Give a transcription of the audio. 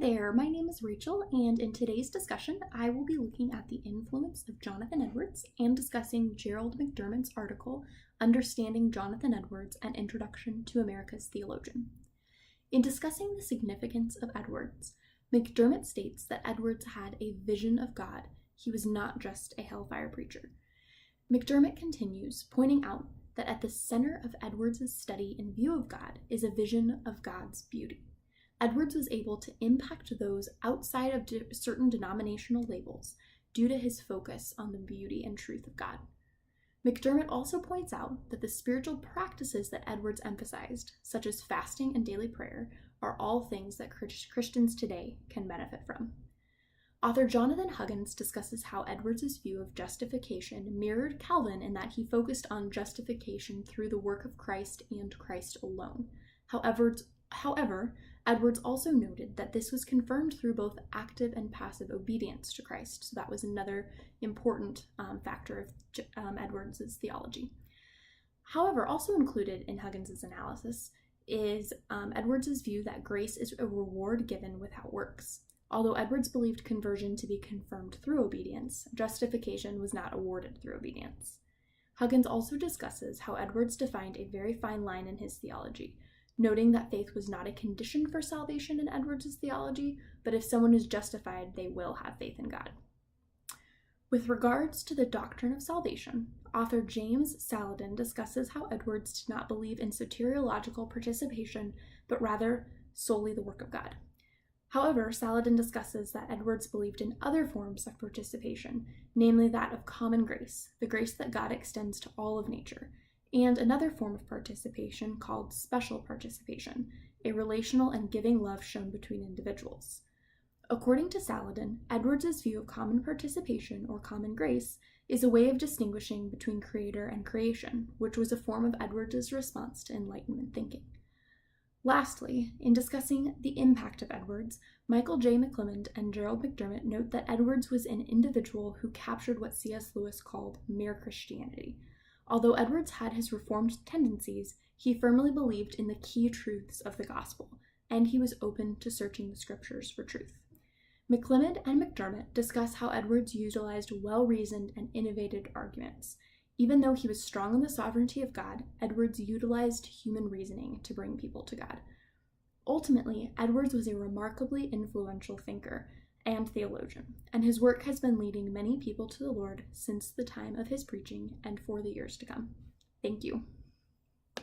there, my name is Rachel, and in today's discussion, I will be looking at the influence of Jonathan Edwards and discussing Gerald McDermott's article, Understanding Jonathan Edwards, An Introduction to America's Theologian. In discussing the significance of Edwards, McDermott states that Edwards had a vision of God. He was not just a hellfire preacher. McDermott continues, pointing out that at the center of Edwards' study and view of God is a vision of God's beauty. Edwards was able to impact those outside of certain denominational labels due to his focus on the beauty and truth of God. McDermott also points out that the spiritual practices that Edwards emphasized, such as fasting and daily prayer, are all things that Christians today can benefit from. Author Jonathan Huggins discusses how Edwards' view of justification mirrored Calvin in that he focused on justification through the work of Christ and Christ alone. However, Edwards also noted that this was confirmed through both active and passive obedience to Christ. So that was another important factor of Edwards' theology. However, also included in Huggins' analysis is Edwards' view that grace is a reward given without works. Although Edwards believed conversion to be confirmed through obedience, justification was not awarded through obedience. Huggins also discusses how Edwards defined a very fine line in his theology, noting that faith was not a condition for salvation in Edwards' theology, but if someone is justified, they will have faith in God. With regards to the doctrine of salvation, author James Saladin discusses how Edwards did not believe in soteriological participation, but rather solely the work of God. However, Saladin discusses that Edwards believed in other forms of participation, namely that of common grace, the grace that God extends to all of nature, and another form of participation called special participation, a relational and giving love shown between individuals. According to Saladin, Edwards' view of common participation, or common grace, is a way of distinguishing between creator and creation, which was a form of Edwards' response to Enlightenment thinking. Lastly, in discussing the impact of Edwards, Michael J. McClelland and Gerald McDermott note that Edwards was an individual who captured what C.S. Lewis called mere Christianity. Although Edwards had his reformed tendencies, he firmly believed in the key truths of the gospel, and he was open to searching the scriptures for truth. McClelland and McDermott discuss how Edwards utilized well-reasoned and innovative arguments. Even though he was strong on the sovereignty of God, Edwards utilized human reasoning to bring people to God. Ultimately, Edwards was a remarkably influential thinker and theologian, and his work has been leading many people to the Lord since the time of his preaching and for the years to come. Thank you.